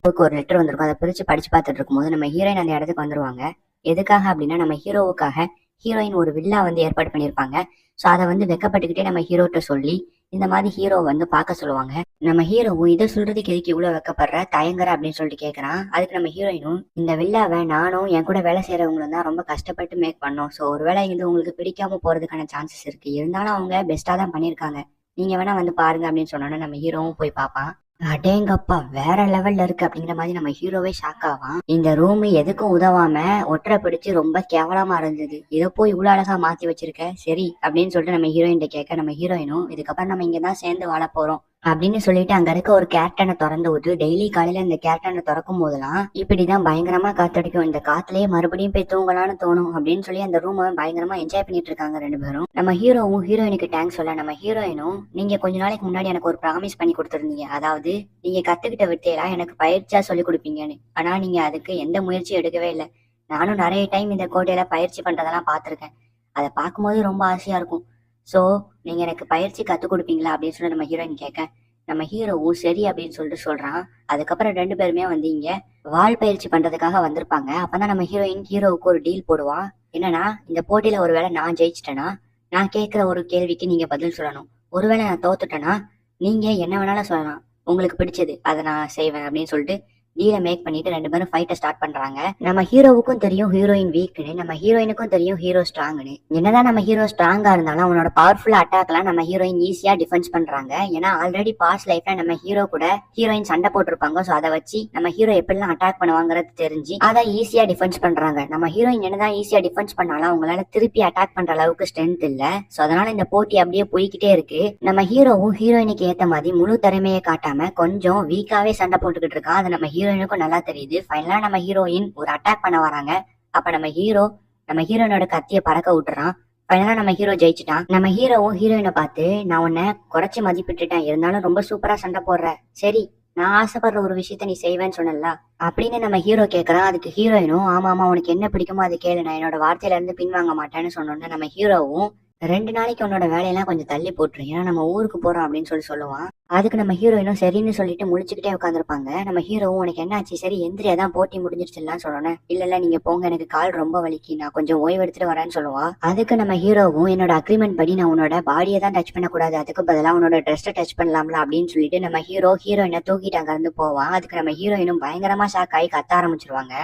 ஹீரோவுக்கு ஒரு லெட்டர் வந்திருக்கும். அதை பிரிச்சு படிச்சு பார்த்துட்டு இருக்கும்போது நம்ம ஹீரோயின் அந்த இடத்துக்கு வந்துருவாங்க. எதுக்காக அப்படின்னா நம்ம ஹீரோவுக்காக ஹீரோயின் ஒரு வில்லா ஏற்பாடு பண்ணியிருப்பாங்க. ஸோ அதை வெக்கப்பட்டுக்கிட்டே நம்ம ஹீரோட்ட சொல்லி இந்த மாதிரி ஹீரோ பார்க்க சொல்லுவாங்க. நம்ம ஹீரோவும் இதை சொல்றதுக்கு எதுக்கு இவ்வளவு வெக்கப்படுற தயங்குற அப்படின்னு சொல்லிட்டு கேட்கறான். அதுக்கு நம்ம ஹீரோயினும் இந்த வில்லாவை நானும் என் கூட வேலை செய்யறவங்களும் தான் ரொம்ப கஷ்டப்பட்டு மேக் பண்ணோம். ஸோ ஒரு வேளை உங்களுக்கு பிடிக்காம போறதுக்கான சான்சஸ் இருக்கு. இருந்தாலும் அவங்க பெஸ்டா தான் பண்ணியிருக்காங்க. நீங்க வேணா பாருங்க அப்படின்னு சொன்னோன்னா நம்ம ஹீரோவும் போய் பார்ப்பான். அடேங்கப்பா வேற லெவல்ல இருக்கு அப்படிங்கிற மாதிரி நம்ம ஹீரோவே ஷாக் ஆவான். இந்த ரூம் எதுக்கும் உதவாம ஒற்றை பிடிச்சு ரொம்ப கேவலமா இருந்தது. இதை போய் இவ்வளவு அழகா மாத்தி வச்சிருக்க சரி அப்படின்னு சொல்லிட்டு நம்ம ஹீரோயின் கேட்க நம்ம ஹீரோயினும் இதுக்கப்புறம் நம்ம இங்கதான் சேர்ந்து வாழ போறோம் அப்படின்னு சொல்லிட்டு அங்க இருக்க ஒரு கேப்டனை திறந்து விட்டு டெய்லி காலையில இந்த கேப்டனை திறக்கும் போதெல்லாம் இப்படிதான் பயங்கரமா காத்தடிக்கும். இந்த காத்துலயே மறுபடியும் போய் தூங்கலான்னு தோணும் அப்படின்னு சொல்லி அந்த ரூம் பயங்கரமா என்ஜாய் பண்ணிட்டு இருக்காங்க ரெண்டு பேரும். நம்ம ஹீரோவும் ஹீரோயினுக்கு தேங்க்ஸ் சொல்ல நம்ம ஹீரோயினும் நீங்க கொஞ்ச நாளைக்கு முன்னாடி எனக்கு ஒரு ப்ராமிஸ் பண்ணி கொடுத்துருந்தீங்க. அதாவது நீங்க கத்துக்கிட்ட வித்தையெல்லாம் எனக்கு பயிற்சியா சொல்லி கொடுப்பீங்கன்னு. ஆனா நீங்க அதுக்கு எந்த முயற்சியும் எடுக்கவே இல்லை. நானும் நிறைய டைம் இந்த கோட்டையில பயிற்சி பண்றதெல்லாம் பார்த்திருக்கேன். அதை பார்க்கும்போது ரொம்ப ஆசையா இருக்கும். சோ நீங்க எனக்கு பயிற்சி கத்து கொடுப்பீங்களா அப்படின்னு சொல்லி நம்ம ஹீரோயின் கேட்க நம்ம ஹீரோவும் சரி அப்படின்னு சொல்லிட்டு சொல்றான். அதுக்கப்புறம் ரெண்டு பேருமே இங்க வால் பயிற்சி பண்றதுக்காக வந்திருப்பாங்க. அப்பதான் நம்ம ஹீரோயின் ஹீரோவுக்கு ஒரு டீல் போடுவான். என்னன்னா இந்த போட்டியில ஒருவேளை நான் ஜெயிச்சிட்டேன்னா நான் கேட்கிற ஒரு கேள்விக்கு நீங்க பதில் சொல்லணும். ஒருவேளை நான் தோத்துட்டேன்னா நீங்க என்ன வேணாலும் சொல்லலாம். உங்களுக்கு பிடிச்சது அதை நான் செய்வேன் அப்படின்னு சொல்லிட்டு டீலை மேக் பண்ணிட்டு ரெண்டு பேரும் ஃபைட்டை ஸ்டார்ட் பண்றாங்க. நம்ம ஹீரோவுக்கும் தெரியும் ஹீரோயின் வீக்னு, நம்ம ஹீரோயினுக்கும் தெரியும் ஹீரோ ஸ்ட்ராங்னு. என்னதான் நம்ம ஹீரோ ஸ்ட்ராங்கா இருந்தாலும் அவனோட பவர்ஃபுல் அட்டாக்லாம் நம்ம ஹீரோயின் ஈஸியா டிஃபென்ஸ் பண்றாங்க. ஏன்னா ஆல்ரெடி பாஸ்ட் லைஃப்ல நம்ம ஹீரோ கூட ஹீரோயின் சண்டை போட்டிருப்பாங்க. ஸோ அதை வச்சு நம்ம ஹீரோ எப்படிலாம் அட்டாக் பண்ணுவாங்கிறது தெரிஞ்சு அதை ஈஸியா டிஃபென்ஸ் பண்றாங்க. நம்ம ஹீரோயின் என்னதான் ஈஸியா டிஃபென்ஸ் பண்ணாலும் அவங்களால திருப்பி அட்டாக் பண்ற அளவுக்கு ஸ்ட்ரென்த் இல்ல. ஸோ அதனால இந்த போட்டி அப்படியே போய்கிட்டே இருக்கு. நம்ம ஹீரோவும் ஹீரோயினுக்கு ஏத்த மாதிரி முழு திறமையை காட்டாம கொஞ்சம் வீக்காவே சண்டை போட்டுக்கிட்டு இருக்கான். அதை நம்ம ஹீரோயினுக்கும் நல்லா தெரியுது. ஃபைனலா நம்ம ஹீரோயின் ஒரு அட்டாக் பண்ண வராங்க. அப்ப நம்ம ஹீரோயினோட கத்திய பறக்க விட்டுறான். ஃபைனலா நம்ம ஹீரோ ஜெயிச்சுட்டான். நம்ம ஹீரோவும் ஹீரோயினை பார்த்து நான் உன்னை குறைச்சு மதிப்பிட்டுட்டேன், இருந்தாலும் ரொம்ப சூப்பரா சண்டை போடுற, சரி நான் ஆசைப்படுற ஒரு விஷயத்த நீ செய்வேன்னு சொன்னல அப்படின்னு நம்ம ஹீரோ கேட்கறான். அதுக்கு ஹீரோயினும் ஆமா உனக்கு என்ன பிடிக்குமோ அது கேளு, நான் என்னோட வார்த்தையில இருந்து பின்வாங்க மாட்டேன்னு சொன்னோன்னு நம்ம ஹீரோவும் 2 நாளைக்கு உன்னோட வேலையெல்லாம் கொஞ்சம் தள்ளி போட்டுரு, ஏன்னா நம்ம ஊருக்கு போறோம் அப்படின்னு சொல்லுவான். அதுக்கு நம்ம ஹீரோயினும் சரின்னு சொல்லிட்டு முழிச்சுக்கிட்டே உட்காந்துருப்பாங்க. நம்ம ஹீரோவும் உனக்கு என்ன ஆச்சு, சரி எந்திரியா தான் போட்டி முடிஞ்சிருச்சுலாம் சொல்லணும். இல்ல நீங்க போங்க, எனக்கு கால் ரொம்ப வலிக்கு, நான் கொஞ்சம் ஓய்வு எடுத்துட்டு வரேன்னு சொல்லுவா. அதுக்கு நம்ம ஹீரோவும் என்னோட அக்ரிமெண்ட் படி நான் உன்னோட பாடியை தான் டச் பண்ணக்கூடாது, அதுக்கு பதிலாக உன்னோட ட்ரெஸ்ஸை டச் பண்ணலாம்ல அப்படின்னு சொல்லிட்டு நம்ம ஹீரோயினை தூக்கிட்டு அங்க இருந்து போவான். அதுக்கு நம்ம ஹீரோயினும் பயங்கரமா ஷாக் ஆகி கத்த ஆரம்பிச்சிருவாங்க.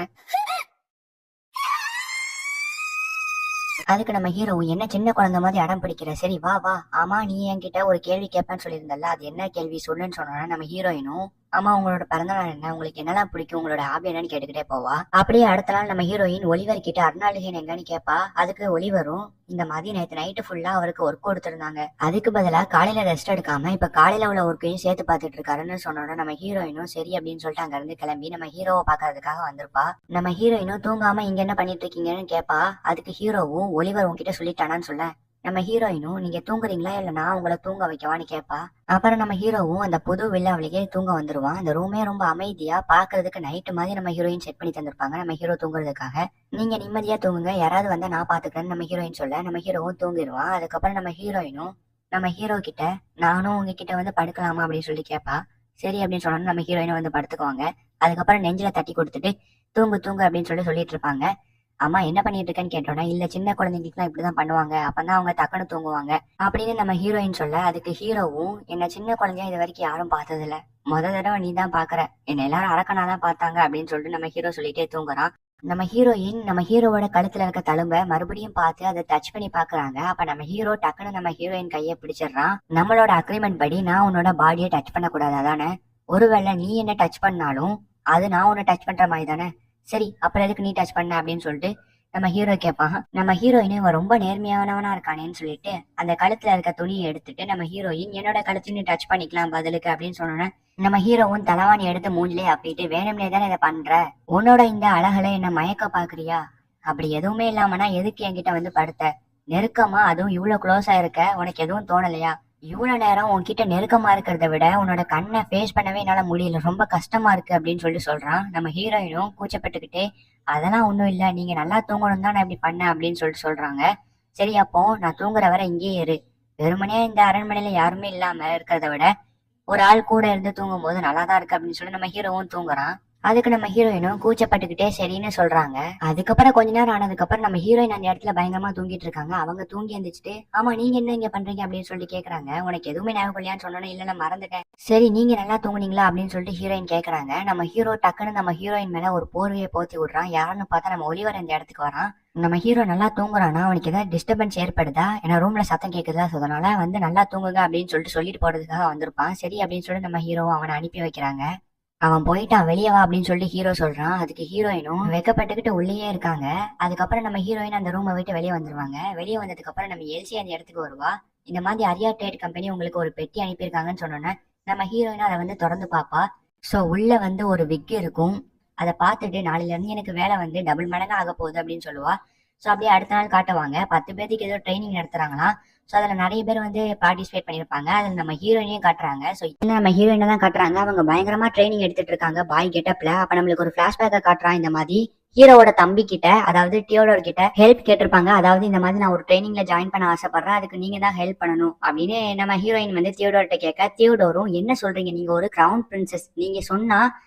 அதுக்கு நம்ம ஹீரோ என்ன சின்ன குழந்தை மாதிரி அடம் பிடிக்கிற, சரி வா வா, ஆமா நீ என்கிட்ட ஒரு கேள்வி கேட்பேன்னு சொல்லியிருந்தல, அது என்ன கேள்வி சொல்லுன்னு சொன்னா நம்ம ஹீரோயினும் ஆமா உங்களோட பிறந்தநாள் என்ன, உங்களுக்கு என்னெல்லாம் பிடிக்கும், உங்களோட ஹாபி என்னன்னு கேட்டுக்கிட்டே போவா. அப்படியே அடுத்த நாள் நம்ம ஹீரோயின் ஒலிவர் கிட்ட அருணாளிகன் எங்கன்னு கேட்பா. அதுக்கு ஒலிவரும் இந்த மாதிரி நேற்று நைட்டு ஃபுல்லா அவருக்கு ஒர்க் கொடுத்துருந்தாங்க, அதுக்கு பதிலா காலையில ரெஸ்ட் எடுக்காம இப்ப காலையில உள்ள ஒர்க்கையும் சேர்த்து பார்த்துட்டு இருக்காருன்னு சொன்னோன்னா நம்ம ஹீரோயினும் சரி அப்படின்னு சொல்லிட்டு அங்க இருந்து கிளம்பி நம்ம ஹீரோவை பாக்குறதுக்காக வந்திருப்பா. நம்ம ஹீரோயினும் தூங்காம இங்க என்ன பண்ணிட்டு இருக்கீங்கன்னு கேட்பா. அதுக்கு ஹீரோவும் ஒலிவர் உங்ககிட்ட சொல்லிட்டானான்னு சொல்ல நம்ம ஹீரோயினும் நீங்க தூங்குறீங்களா இல்ல நான் உங்களை தூங்க வைக்கவான்னு கேட்பா. அப்புறம் நம்ம ஹீரோவும் அந்த புது வில்லாவிலேயே தூங்க வந்துருவான். அந்த ரூமே ரொம்ப அமைதியா பாக்குறதுக்கு நைட்டு மாதிரி நம்ம ஹீரோயின் செட் பண்ணி தந்திருப்பாங்க நம்ம ஹீரோ தூங்குறதுக்காக. நீங்க நிம்மதியா தூங்குங்க, யாராவது வந்தா நான் பாத்துக்கிறேன்னு நம்ம ஹீரோயின் சொல்ல நம்ம ஹீரோவும் தூங்கிடுவான். அதுக்கப்புறம் நம்ம ஹீரோயினும் நம்ம ஹீரோ கிட்ட நானும் உங்ககிட்ட படுக்கலாமா அப்படின்னு சொல்லி கேட்பா. சரி அப்படின்னு சொன்னோன்னு நம்ம ஹீரோயினும் படுத்துக்குவாங்க. அதுக்கப்புறம் நெஞ்சில தட்டி கொடுத்துட்டு தூங்கு அப்படின்னு சொல்லிட்டு இருப்பாங்க. அம்மா என்ன பண்ணிட்டு இருக்கேன்னு கேட்டோன்னா இல்ல சின்ன குழந்தைங்களுக்கு இப்படிதான் பண்ணுவாங்க, அப்பதான் அவங்க டக்குன்னு தூங்குவாங்க அப்படின்னு நம்ம ஹீரோயின் சொல்ல. அதுக்கு ஹீரோவும் என்ன சின்ன குழந்தையா இது வரைக்கும் யாரும் பார்த்தது இல்ல, தடவை நீ தான் பாக்குற, என்ன எல்லாரும் அரக்கனாதான் பார்த்தாங்க அப்படின்னு சொல்லிட்டு நம்ம ஹீரோ சொல்லிட்டே தூங்குறான். நம்ம ஹீரோயின் நம்ம ஹீரோவோட கழுத்துல இருக்க தழும்ப மறுபடியும் பார்த்து அதை டச் பண்ணி பாக்குறாங்க. அப்ப நம்ம ஹீரோ டக்குன்னு நம்ம ஹீரோயின் கையை பிடிச்சிடுறான். நம்மளோட அக்ரிமெண்ட் படி நான் உன்னோட பாடியை டச் பண்ண கூடாது அதானே, ஒருவேளை நீ என்ன டச் பண்ணாலும் அது நான் உன்னை டச் பண்ற மாதிரி தானே, சரி அப்புறம் எதுக்கு நீ டச் பண்ண அப்படின்னு சொல்லிட்டு நம்ம ஹீரோ கேட்பான். நம்ம ஹீரோயின் இவன் ரொம்ப நேர்மையானவனா இருக்கானேன்னு சொல்லிட்டு அந்த கழுத்துல இருக்க துணியை எடுத்துட்டு நம்ம ஹீரோயின் என்னோட கழுத்து நீ டச் பண்ணிக்கலாம் பதிலுக்கு அப்படின்னு சொன்னோன்னா நம்ம ஹீரோவும் தலைவாணி எடுத்து மூஞ்சிலே அப்பிட்டு வேணும்னே தானே இதை பண்ற, உன்னோட இந்த அழகுல என்ன மயக்க பாக்குறியா, அப்படி எதுவுமே இல்லாமனா எதுக்கு என்கிட்ட படுத்த, நெருக்கமா அதுவும் இவ்வளவு க்ளோஸா இருக்க, உனக்கு எதுவும் தோணலையா, இவ்வளவு நேரம் உன்கிட்ட நெருக்கமா இருக்கிறத விட உன்னோட கண்ணை ஃபேஸ் பண்ணவே என்னால முடியல, ரொம்ப கஷ்டமா இருக்கு அப்படின்னு சொல்றான். நம்ம ஹீரோயினும் கூச்சப்பட்டுக்கிட்டே அதெல்லாம் ஒண்ணும் இல்ல, நீங்க நல்லா தூங்கணும் தான் நான் இப்படி பண்ணேன் அப்படின்னு சொல்றாங்க. சரி அப்போ நான் தூங்குற வரை இங்கேயே இரு, வெறுமனே இந்த அரண்மனையில யாருமே இல்லாம இருக்கிறத விட ஒரு ஆள் கூட இருந்து தூங்கும் போது நல்லாதான் இருக்கு அப்படின்னு சொல்லி நம்ம ஹீரோவும் தூங்குறான். அதுக்கு நம்ம ஹீரோயினும் கூச்சப்பட்டுக்கிட்டே சரின்னு சொல்றாங்க. அதுக்கப்புறம் கொஞ்ச நேரம் ஆனதுக்கு அப்புறம் நம்ம ஹீரோயின் அந்த இடத்துல பயங்கரமா தூங்கிட்டு இருக்காங்க. அவங்க தூங்கி எந்திரிச்சிட்டு, ஆமா நீங்க என்ன இங்க பண்றீங்க அப்படின்னு சொல்லி கேக்குறாங்க. உனக்கு எதுவுமே ஞாபகம் இல்லையான்னு சொன்னோன்னே, இல்ல நான் மறந்துட்டேன். சரி நீங்க நல்லா தூங்குனீங்களா அப்படின்னு சொல்லிட்டு ஹீரோயின் கேக்குறாங்க. நம்ம ஹீரோ டக்குன்னு நம்ம ஹீரோயின் மேல ஒரு போர்வையை போத்தி விடுறான். யாருன்னு பார்த்தா நம்ம ஒலிவர் இந்த இடத்துக்கு வரான். நம்ம ஹீரோ நல்லா தூங்குறானா, அவனுக்கு ஏதாவது டிஸ்டர்பன்ஸ் ஏற்படுதா, ஏன்னா ரூம்ல சத்தம் கேக்குதா, அதனால வந்து நல்லா தூங்குங்க அப்படின்னு சொல்லிட்டு போறதுக்காக வந்திருப்பான். சரி அப்படின்னு சொல்லிட்டு நம்ம ஹீரோ அவனை அனுப்பி வைக்கிறாங்க. அவன் போயிட்டான், வெளியே வா அப்படின்னு சொல்லிட்டு ஹீரோ சொல்றான். அதுக்கு ஹீரோயினும் வெக்கப்பட்டுக்கிட்டு உள்ளேயே இருக்காங்க. அதுக்கப்புறம் நம்ம ஹீரோயின் அந்த ரூமை விட்டு வெளியே வந்துருவாங்க. வெளியே வந்ததுக்கு அப்புறம் நம்ம எல்சி அந்த இடத்துக்கு வருவா. இந்த மாதிரி அரியா ட்ரேட் கம்பெனி உங்களுக்கு ஒரு பெட்டி அனுப்பியிருக்காங்கன்னு சொன்னோன்னே நம்ம ஹீரோயின் அதை வந்து திறந்து பாப்பா. ஸோ உள்ள வந்து ஒரு விக் இருக்கும். அதை பார்த்துட்டு நாளையில இருந்து எனக்கு வேலை வந்து டபுள் மடங்கு ஆக போகுது அப்படின்னு சொல்லுவா. ஸோ அப்படியே அடுத்த நாள் காட்டுவாங்க. 10 பேருக்கு ஏதோ ட்ரைனிங் நடத்துறாங்களாம். ஸோ அதில் நிறைய பேர் வந்து பார்ட்டிசிபேட் பண்ணியிருப்பாங்க. அதில் நம்ம ஹீரோயினையும் காட்டுறாங்க. ஸோ நம்ம ஹீரோயினை தான் காட்டுறாங்க. அவங்க பயங்கரமா ட்ரைனிங் எடுத்துட்டு இருக்காங்க பாய் கெட்டப்ல. அப்ப நம்மளுக்கு ஒரு பிளாஷ்பேக்கை காட்டுறான். இந்த மாதிரி ஹீரோவோட தம்பி கிட்ட, அதாவது தியோடோர் கிட்ட ஹெல்ப் கேட்டிருப்பாங்க. அதாவது இந்த மாதிரி நான் ஒரு ட்ரைனிங்ல ஜாயின் பண்ண ஆசைப்படுறேன், அதுக்கு நீங்க தான் ஹெல்ப் பண்ணணும் அப்படின்னு நம்ம ஹீரோயின் வந்து தியோடோர்கிட்ட கேட்க, தியோடோரும் என்ன சொல்றீங்க, நீங்க ஒரு கிரவுன் பிரின்சஸ், நீங்க சொன்னா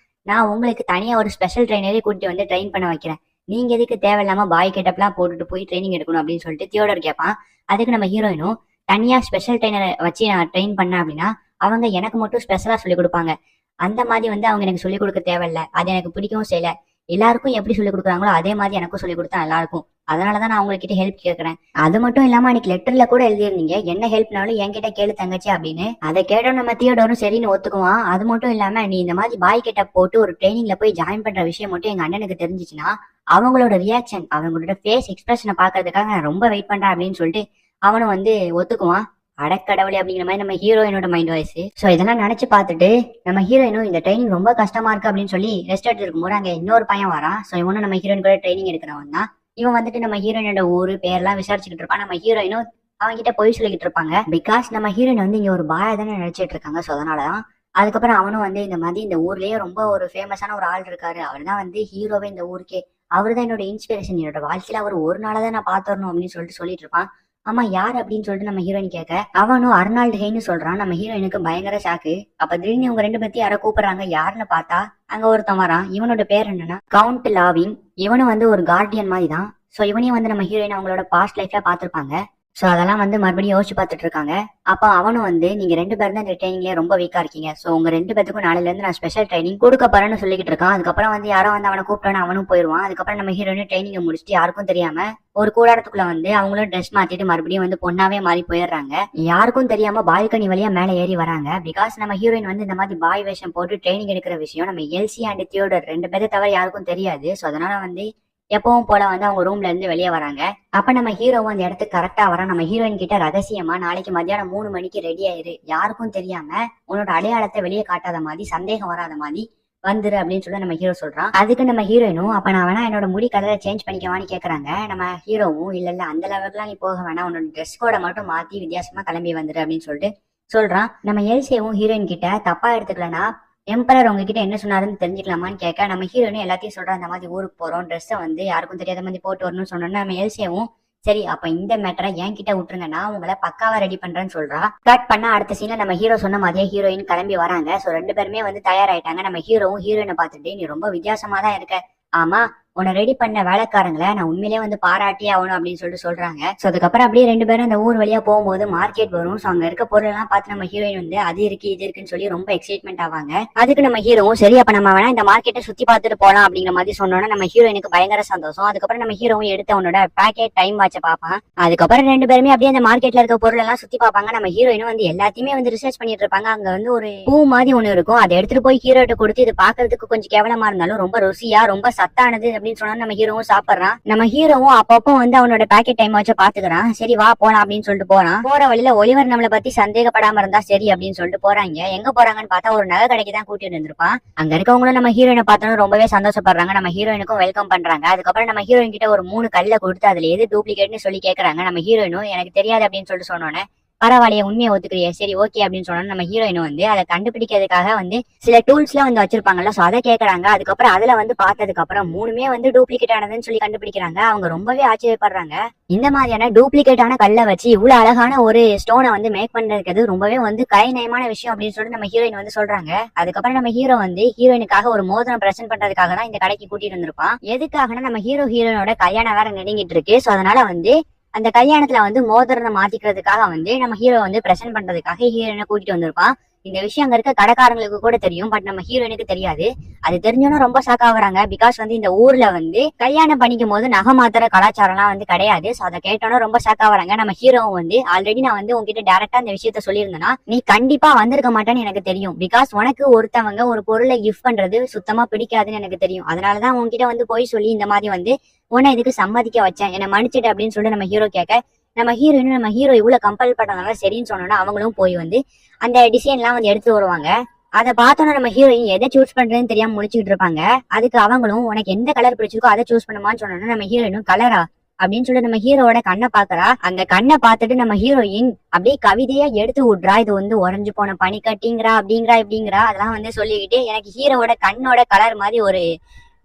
நான் உங்களுக்கு தனியா ஒரு ஸ்பெஷல் ட்ரைனரே கூட்டிட்டு வந்து ட்ரெயின் பண்ண வைக்கிறேன், நீங்க எதுக்கு தேவையில்லாம பாய் கெட்டப்லாம் போட்டுட்டு போய் ட்ரைனிங் எடுக்கணும் அப்படின்னு சொல்லிட்டு தியோடோர் கேட்பான். அதுக்கு நம்ம ஹீரோயினும், தனியா ஸ்பெஷல் ட்ரைனரை வச்சு நான் ட்ரெயின் பண்ணேன் அப்படின்னா அவங்க எனக்கு மட்டும் ஸ்பெஷலா சொல்லி கொடுப்பாங்க, அந்த மாதிரி வந்து அவங்க எனக்கு சொல்லிக் கொடுக்க தேவையில்ல, அது எனக்கு பிடிக்கவும் செய்யல, எல்லாருக்கும் எப்படி சொல்லிக் கொடுக்குறாங்களோ அதே மாதிரி எனக்கும் சொல்லிக் கொடுத்தா நல்லா இருக்கும், அதனாலதான் நான் உங்ககிட்ட ஹெல்ப் கேட்கறேன். அது மட்டும் இல்லாம அன்னைக்கு லெட்டர்ல கூட எழுதிருந்தீங்க என்ன ஹெல்ப்னாலும் என்கிட்ட கேளு தங்கச்சி அப்படின்னு. அதை கேட்டோம் நம்ம தியோடோரும் சரின்னு ஒத்துக்குவான். அது மட்டும் இல்லாம நீ இந்த மாதிரி பாய் கிட்ட போட்டு ஒரு ட்ரைனிங்ல போய் ஜாயின் பண்ற விஷயம் மட்டும் எங்க அண்ணனுக்கு தெரிஞ்சிச்சுன்னா அவங்களோட ரியாக்ஷன், அவங்களோட ஃபேஸ் எக்ஸ்பிரஷனை பாக்குறதுக்காக நான் ரொம்ப வெயிட் பண்றேன் அப்படின்னு சொல்லிட்டு அவனும் வந்து ஒத்துக்குவான். அடக்கடவுளே அப்படிங்கிற மாதிரி நம்ம ஹீரோயினோட மைண்ட் வாய்ஸ். ஸோ இதெல்லாம் நினைச்சு பார்த்துட்டு நம்ம ஹீரோயினும் இந்த ட்ரைனிங் ரொம்ப கஷ்டமா இருக்கு அப்படின்னு சொல்லி ரெஸ்ட் எடுத்து இருக்கும்போது அங்க இன்னொரு பையன் வரான். ஸோ இவனும் நம்ம ஹீரோயின் கூட ட்ரைனிங் எடுக்கிறவன் தான். இவன் வந்துட்டு நம்ம ஹீரோயினோட ஊரு பேர்லாம் விசாரிச்சுக்கிட்டு இருப்பான். நம்ம ஹீரோயினும் அவங்க கிட்ட போய் சொல்லிக்கிட்டு இருப்பாங்க. பிகாஸ் நம்ம ஹீரோயின் வந்து இங்க ஒரு பாயா தானே நினைச்சிட்டு இருக்காங்க. ஸோ அதனாலதான். அதுக்கப்புறம் அவனும் வந்து இந்த மாதிரி இந்த ஊர்லயே ரொம்ப ஒரு ஃபேமஸான ஒரு ஆள் இருக்காரு, அவர் தான் வந்து ஹீரோவே இந்த ஊருக்கே, அவர் தான் என்னோட இன்ஸ்பிரேஷன், என்னோட வாழ்க்கையில அவர் ஒரு நாளதான் நான் பாத்துறணும் அப்படின்னு சொல்லிட்டு இருப்பான். ஆமா யார் அப்படின்னு சொல்லிட்டு நம்ம ஹீரோயின் கேட்க அவனும் அர்னால்டு ஹெய்ன்னு சொல்றான். நம்ம ஹீரோயினுக்கு பயங்கர ஷாக்கு. அப்ப திடீர்னு இவங்க ரெண்டு பத்தி யாரோ கூப்பிடுறாங்க. யாருன்னு பார்த்தா அங்க ஒருத்தன் வரான். இவனோட பேர் என்னன்னா கவுண்ட் லாவின். இவனும் வந்து ஒரு கார்டியன் மாதிரி தான். சோ இவனையும் வந்து நம்ம ஹீரோயின் அவங்களோட பாஸ்ட் லைஃப்ல பாத்திருப்பாங்க. சோ அதெல்லாம் வந்து மறுபடியும் யோசிச்சு பார்த்துட்டு இருக்காங்க. அப்ப அவனும் வந்து நீங்க 2 பேரும் தான் இந்த ட்ரைனிங்ல ரொம்ப வீக்கா இருக்கீங்க, சோ உங்க 2 பேத்துக்கும் நாளைல இருந்து நான் ஸ்பெஷல் ட்ரைனிங் கொடுக்க போறேன்னு சொல்லிக்கிட்டு இருக்கான். அதுக்கப்புறம் வந்து யாரோ வந்து அவனை கூப்பிட்டான்னு அவனும் போயிடுவான். அதுக்கப்புறம் நம்ம ஹீரோயின் ட்ரைனிங்கை முடிச்சுட்டு யாருக்கும் தெரியாம ஒரு கூடாரத்துக்குள்ள வந்து அவங்களும் ட்ரெஸ் மாத்திட்டு மறுபடியும் வந்து பொண்ணாவே மாறி போயிடுறாங்க. யாருக்கும் தெரியாம பால்கனி வழியா மேல ஏறி வராங்க. பிகாஸ் நம்ம ஹீரோயின் வந்து இந்த மாதிரி பாய் வேஷம் போட்டு ட்ரைனிங் எடுக்கிற விஷயம் நம்ம எல்சி அண்ட் தியோடர் 2 பேரை தவிர யாருக்கும் தெரியாது. சோ அதனால வந்து எப்பவும் போல வந்து அவங்க ரூம்ல இருந்து வெளியே வராங்க. அப்ப நம்ம ஹீரோவும் அந்த இடத்துக்கு கரெக்டா வரான். நம்ம ஹீரோயின் கிட்ட ரகசியமா நாளைக்கு மத்தியானம் 3 மணிக்கு ரெடி ஆயிரு, யாருக்கும் தெரியாம உன்னோட அடையாளத்தை வெளியே காட்டாத மாதிரி, சந்தேகம் வராத மாதிரி வந்துரு அப்படின்னு சொல்லி நம்ம ஹீரோ சொல்றான். அதுக்கு நம்ம ஹீரோயினும் அப்ப நான் வேணா என்னோட முடி கலரை சேஞ்ச் பண்ணிக்கவான்னு கேக்குறாங்க. நம்ம ஹீரோவும் இல்ல அந்த லெவலுக்குலாம் நீ போக வேணாம், உன்னோட ட்ரெஸ் கோட மட்டும் மாத்தி வித்தியாசமா கிளம்பி வந்துரு அப்படின்னு சொல்லிட்டு சொல்றான். நம்ம எல்சியும் ஹீரோயின் கிட்ட தப்பா எடுத்துக்கலனா எம்பரர் உங்ககிட்ட என்ன சொன்னாருன்னு தெரிஞ்சுக்கலாமான்னு கேட்க நம்ம ஹீரோயினும் எல்லாத்தையும் சொல்றான். இந்த மாதிரி ஊருக்கு போறோம், ட்ரெஸ்ஸை வந்து யாருக்கும் தெரியாத மாதிரி போட்டு வரணும்னு சொன்னோன்னா நம்ம எல்சியும் சரி அப்ப இந்த மேட்டரை என் கிட்ட விட்டுருங்க, நான் உங்களை பக்காவா ரெடி பண்றேன்னு சொல்றா. கட் பண்ண அடுத்த சீன்ல நம்ம ஹீரோ சொன்ன மாதிரியே ஹீரோயின் கிளம்பி வராங்க. சோ 2 பேருமே வந்து தயாராயிட்டாங்க. நம்ம ஹீரோவும் ஹீரோயினை பார்த்துட்டு நீ ரொம்ப வித்தியாசமா தான் இருக்க, ஆமா உன்னை ரெடி பண்ண வேலைக்காரங்களை நான் உண்மையிலேயே வந்து பாராட்டி ஆகணும் அப்படின்னு சொல்லிட்டு சொல்றாங்க. சோ அதுக்கப்புறம் அப்படியே 2 பேரும் அந்த ஊர் வழியா போகும்போது மார்க்கெட் வரும். சோ அங்க இருக்க பொருள் எல்லாம் பார்த்து நம்ம ஹீரோயின் வந்து அது இருக்கு இது இருக்குன்னு சொல்லி ரொம்ப எக்ஸைட்மெண்ட் ஆவாங்க. அதுக்கு நம்ம ஹீரோவும் சரி அப்ப நம்ம வேணா இந்த மார்க்கெட்டை சுத்தி பார்த்துட்டு போலாம் அப்படிங்கிற மாதிரி சொன்னோன்னா நம்ம ஹீரோயினுக்கு பயங்கர சந்தோஷம். அதுக்கப்புறம் நம்ம ஹீரோவும் எடுத்து அவனோட பேக்கெட் டைம் வாட்ச பார்ப்பான். அதுக்கப்புறம் 2 பேருமே அப்படியே அந்த மார்க்கெட்ல இருக்க பொருள் எல்லாம் சுத்தி பார்ப்பாங்க. நம்ம ஹீரோயினும் வந்து எல்லாத்தையுமே வந்து ரிசர்ச் பண்ணிட்டு இருப்பாங்க. அங்க வந்து ஒரு பூ மாதிரி ஒண்ணு இருக்கும், அதை எடுத்துட்டு போய் ஹீரோட்ட கொடுத்து இது பாக்குறதுக்கு கொஞ்சம் கேவலமா இருந்தாலும் ரொம்ப ருசியா ரொம்ப சத்தானது அப்படின்னு சொன்னா நம்ம ஹீரோவும் சாப்பிடுறான். நம்ம ஹீரோவும் அப்பப்போ வந்து அவனோட பேக்கெட் டைம் வச்சு பாத்துக்கிறான். சரி வா போலாம் அப்படின்னு சொல்லிட்டு போறான். போற வழியில ஒலிவர் நம்மளை பத்தி சந்தேகப்படாம இருந்தா சரி அப்படின்னு சொல்லிட்டு போறாங்க. எங்க போறாங்கன்னு பார்த்தா ஒரு நகை கடைக்கு தான் கூட்டிட்டு இருந்திருப்பான். அங்க இருக்கவங்களும் நம்ம ஹீரோயினை பார்த்தோம் ரொம்பவே சந்தோஷப்படுறாங்க. நம்ம ஹீரோயினுக்கும் வெல்கம் பண்றாங்க. அதுக்கப்புறம் நம்ம ஹீரோயின் கிட்ட ஒரு 3 கல்ல கொடுத்து அதுல எது டூப்ளிகேட்னு சொல்லி கேக்குறாங்க. நம்ம ஹீரோயினும் எனக்கு தெரியாது அப்படின்னு சொல்லிட்டு சொன்னோன்னே பரவாயில்லையே உண்மையை ஒத்துக்கிறியா, சரி ஓகே அப்படின்னு சொன்னா நம்ம ஹீரோயின் வந்து அதை கண்டுபிடிக்கிறதுக்காக வந்து சில டூல்ஸ் எல்லாம் வந்து வச்சிருப்பாங்கல்ல, சோ அதை கேக்குறாங்க. அதுக்கப்புறம் அதுல வந்து பார்த்ததுக்கு அப்புறம் மூணுமே வந்து டூப்ளிகேட் ஆனதுன்னு சொல்லி கண்டுபிடிக்கிறாங்க. அவங்க ரொம்பவே ஆச்சரியப்படுறாங்க. இந்த மாதிரியான டூப்ளிகேட்டான கல்லை வச்சு இவ்வளவு அழகான ஒரு ஸ்டோனை வந்து மேக் பண்றதுக்கு ரொம்பவே வந்து கலைநயமான விஷயம் அப்படின்னு சொல்லிட்டு நம்ம ஹீரோயின் வந்து சொல்றாங்க. அதுக்கப்புறம் நம்ம ஹீரோ வந்து ஹீரோயினுக்காக ஒரு மோதிரம் பிரசன்ட் பண்றதுக்காக தான் இந்த கடைக்கு கூட்டிட்டு வந்திருப்பான். எதுக்காகனா நம்ம ஹீரோயினோட கல்யாணம் வேற நெருங்கிட்டு இருக்கு. சோ அதனால வந்து அந்த கல்யாணத்துல வந்து மோதிரத்தை மாத்திக்கிறதுக்காக வந்து நம்ம ஹீரோ வந்து பிரசன்ட் பண்றதுக்காக ஹீரோயினை கூட்டிட்டு வந்திருப்பான். இந்த விஷயம் அங்க இருக்க கடைக்காரங்களுக்கு கூட தெரியும், பட் நம்ம ஹீரோயினுக்கு தெரியாது. அது தெரிஞ்சோன்னா ரொம்ப ஷாக் ஆகுறாங்க. பிகாஸ் வந்து இந்த ஊர்ல வந்து கல்யாணம் பண்ணிக்கும் போது நகை மாத்திர கலாச்சாரம்லாம் வந்து கிடையாது. சோ அதை கேட்டோன்னா ரொம்ப ஷாக் ஆகுறாங்க. நம்ம ஹீரோவும் வந்து ஆல்ரெடி நான் வந்து உங்ககிட்ட டைரக்டா இந்த விஷயத்த சொல்லியிருந்தேன்னா நீ கண்டிப்பா வந்திருக்க மாட்டேன்னு எனக்கு தெரியும். பிகாஸ் உனக்கு ஒருத்தவங்க ஒரு பொருளை கிஃப்ட் பண்றது சுத்தமா பிடிக்காதுன்னு எனக்கு தெரியும். அதனாலதான் உங்ககிட்ட வந்து போய் சொல்லி இந்த மாதிரி வந்து உன்னை இதுக்கு சம்மதிக்க வச்சேன், என்னை மன்னிச்சிட்டு அப்படின்னு சொல்லிட்டு நம்ம ஹீரோ கேட்க நம்ம ஹீரோ இவ்வளவு கம்பல் பண்ணதுனால சரின்னு சொன்னோன்னா அவங்களும் போய் வந்து அந்த டிசைன்லாம் வந்து எடுத்து வருவாங்க. அதை பார்த்தோன்னா நம்ம ஹீரோயின் எதை சூஸ் பண்றதுன்னு தெரியாம முடிச்சுட்டு இருப்பாங்க. அதுக்கு அவங்களும் உனக்கு எந்த கலர் பிடிச்சிருக்கோ அதை சூஸ் பண்ணுமான்னு சொன்னோன்னா நம்ம ஹீரோயினும் கலரா அப்படின்னு சொல்லி நம்ம ஹீரோவோட கண்ணை பாக்குறா. அந்த கண்ணை பார்த்துட்டு நம்ம ஹீரோயின் அப்படியே கவிதையா எடுத்து விட்றா. இது வந்து உறைஞ்சு போன பனிக்கட்டிங்கிறா அப்படிங்கிறா இப்படிங்கிறா அதெல்லாம் வந்து சொல்லிக்கிட்டு எனக்கு ஹீரோவோட கண்ணோட கலர் மாதிரி ஒரு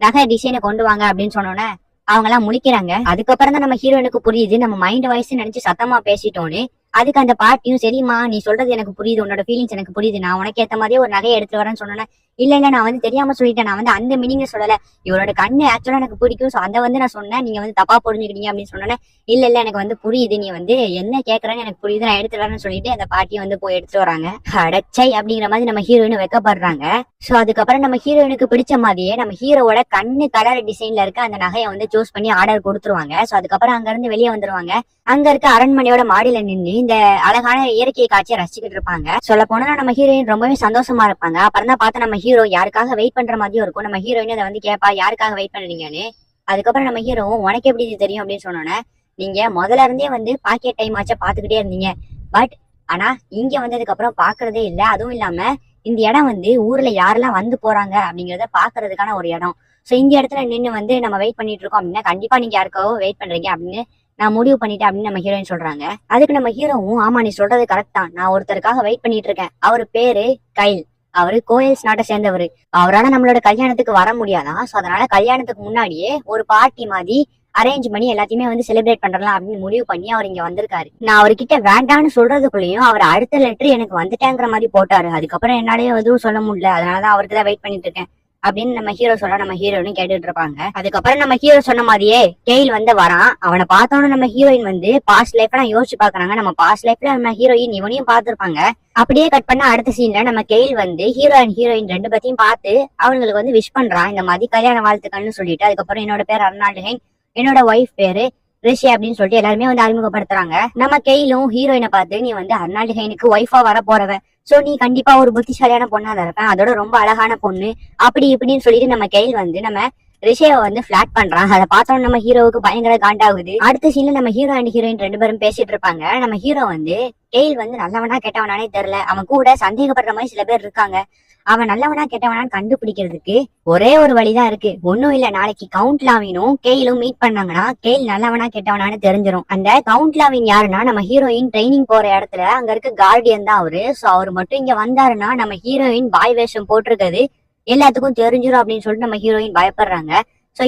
நகை டிசைனை கொண்டு வாங்க அப்படின்னு சொன்னோன்னே அவங்க எல்லாம் முழிக்கிறாங்க. அதுக்கப்புறம் தான் நம்ம ஹீரோயினுக்கு புரியுது நம்ம மைண்ட் வாய்ஸ் நினைச்சு சத்தமா பேசிட்டோன்னு. அதுக்கு அந்த பாட்டியும் சரிம்மா நீ சொல்றது எனக்கு புரியுது, உன்னோட ஃபீலிங்ஸ் எனக்கு புரியுது, நான் உனக்கு ஏத்த மாதிரியே ஒரு நகையை எடுத்து வரேன்னு சொன்னேன். இல்ல நான் வந்து தெரியாம சொல்லிட்டேன், நான் வந்து அந்த மீனிங்ல சொல்லல, இவரோட கண்ணு ஆக்சுவலா எனக்கு பிடிக்கும், சோ அதை வந்து நான் சொன்னேன், நீங்க வந்து தப்பா புரிஞ்சுக்கிட்டீங்க அப்படின்னு சொன்னேன். இல்ல எனக்கு வந்து புரியுது, நீ வந்து என்ன கேக்குறேன்னு எனக்கு புரியுது, நான் எடுத்து வரேன்னு சொல்லிட்டு அந்த பாட்டியை வந்து போய் எடுத்துட்டு வராங்க. அடச்சை அப்படிங்கிற மாதிரி நம்ம ஹீரோயின் வைக்கப்படுறாங்க. சோ அதுக்கப்புறம் நம்ம ஹீரோயினுக்கு பிடிச்ச மாதிரியே நம்ம ஹீரோவோட கண்ணு கலர் டிசைன்ல இருக்க அந்த நகையை வந்து சூஸ் பண்ணி ஆர்டர் கொடுத்துருவாங்க. சோ அதுக்கப்புறம் அங்க இருந்து வெளியே வந்துருவாங்க. அங்க இருக்க அரண்மனையோட மாடியில நின்று இந்த அழகான இயற்கை காட்சியை ரசிச்சுக்கிட்டு இருப்பாங்க. சொல்ல போனா நம்ம ஹீரோயின் ரொம்பவே சந்தோஷமா இருப்பாங்க. அப்புறம் தான் பார்த்து நம்ம ஹீரோ யாருக்காக வெயிட் பண்ற மாதிரியும் இருக்கும். நம்ம ஹீரோயின் அதை வந்து கேட்பா யாருக்காக வெயிட் பண்றீங்கன்னு. அதுக்கப்புறம் நம்ம ஹீரோ உனக்கு எப்படி இது தெரியும் அப்படின்னு சொன்னோன்னே நீங்க முதல்ல இருந்தே வந்து பாக்கெட் டைம் ஆச்சா பாத்துக்கிட்டே இருந்தீங்க, பட் ஆனா இங்க வந்ததுக்கு அப்புறம் பாக்குறதே இல்ல. அதுவும் இல்லாம இந்த இடம் வந்து ஊர்ல யாரெல்லாம் வந்து போறாங்க அப்படிங்கறத பாக்குறதுக்கான ஒரு இடம். சோ இந்த இடத்துல நின்று வந்து நம்ம வெயிட் பண்ணிட்டு இருக்கோம் அப்படின்னா கண்டிப்பா நீங்க யாருக்காவோ வெயிட் பண்றீங்க அப்படின்னு நான் முடிவு பண்ணிட்டேன் அப்படின்னு நம்ம ஹீரோயின் சொல்றாங்க. அதுக்கு நம்ம ஹீரோவும் ஆமா நீ சொல்றது கரெக்ட் தான், நான் ஒருத்தருக்காக வெயிட் பண்ணிட்டு இருக்கேன், அவரு பேரு கைல், அவரு கோயல்ஸ் நாட்டை சேர்ந்தவரு, அவரால் நம்மளோட கல்யாணத்துக்கு வர முடியாதான். சோ அதனால கல்யாணத்துக்கு முன்னாடியே ஒரு பார்ட்டி மாதிரி அரேஞ்ச் பண்ணி எல்லாத்தையுமே வந்து செலிப்ரேட் பண்றலாம் அப்படின்னு முடிவு பண்ணி அவர் இங்க வந்திருக்காரு. நான் அவர்கிட்ட வேண்டான்னு சொல்றதுக்குள்ளேயும் அவர் அடுத்த லெட்டர் எனக்கு வந்துட்டேங்கிற மாதிரி போட்டாரு. அதுக்கப்புறம் என்னாலேயே எதுவும் சொல்ல முடியல, அதனாலதான் அவருக்கு தான் வெயிட் பண்ணிட்டு இருக்கேன் அப்படின்னு நம்ம ஹீரோ சொல்ல நம்ம ஹீரோயின் கேட்டுட்டு இருப்பாங்க. அதுக்கப்புறம் நம்ம ஹீரோ சொன்ன மாதிரியே கெயில் வந்து வரான். அவனை பார்த்தோன்னு நம்ம ஹீரோயின் வந்து பாஸ்ட் லைஃப் எல்லாம் யோசிச்சு பாக்குறாங்க. நம்ம பாஸ்ட் லைஃப்ல நம்ம ஹீரோயின் இவனையும் பார்த்திருப்பாங்க. அப்படியே கட் பண்ண அடுத்த சீன்ல நம்ம கெயில் வந்து ஹீரோ அண்ட் ஹீரோயின் ரெண்டு பத்தியும் பார்த்து அவங்களுக்கு வந்து விஷ் பண்றான், இந்த மாதிரி கல்யாண வாழ்த்துக்கள்னு சொல்லிட்டு. அதுக்கப்புறம் என்னோட பேர் அர்னால்டு ஹெயின், என்னோட ஒய்ஃப் பேரு ரிஷி அப்படின்னு சொல்லிட்டு எல்லாருமே வந்து அறிமுகப்படுத்துறாங்க. நம்ம கெயிலும் ஹீரோயினை பார்த்து நீ வந்து அர்னால்டு ஹெயினுக்கு ஒய்ஃபா வர போறவ, சோ நீ கண்டிப்பா ஒரு புத்திசாலியான பொண்ணா தான் இருப்பேன், அதோட ரொம்ப அழகான பொண்ணு அப்படி இப்படின்னு சொல்லிட்டு நம்ம கெயில் வந்து நம்ம ரிஷியை வந்து பிளாட் பண்றான். அதை பார்த்தோம் நம்ம ஹீரோவுக்கு பயங்கர காண்டாகுது. அடுத்த சீன்ல நம்ம ஹீரோ அண்ட் ஹீரோயின் ரெண்டு பேரும் பேசிட்டு இருப்பாங்க. நம்ம ஹீரோ வந்து கெயில் வந்து நல்லவனா கெட்டவனானே தெரியல, அவன் கூட சந்தேகப்படுற மாதிரி சில பேர் இருக்காங்க, அவன் நல்லவனா கெட்டவனான்னு கண்டுபிடிக்கிறதுக்கு ஒரே ஒரு வழிதான் இருக்கு, ஒன்னும் இல்ல நாளைக்கு கவுண்ட்லாவினும் கெயிலும் மீட் பண்ணாங்கன்னா கெயில் நல்லவனா கெட்டவனான்னு தெரிஞ்சிடும். அந்த கவுண்ட்லாவின் யாருன்னா நம்ம ஹீரோயின் ட்ரைனிங் போற இடத்துல அங்க இருக்க கார்டியன் தான் அவரு. சோ அவர் மட்டும் இங்க வந்தாருன்னா நம்ம ஹீரோயின் பாய் வேஷம் போட்டிருக்கிறது எல்லாத்துக்கும் தெரிஞ்சிடும் அப்படின்னு சொல்லிட்டு நம்ம ஹீரோயின் பயப்படுறாங்க. சோ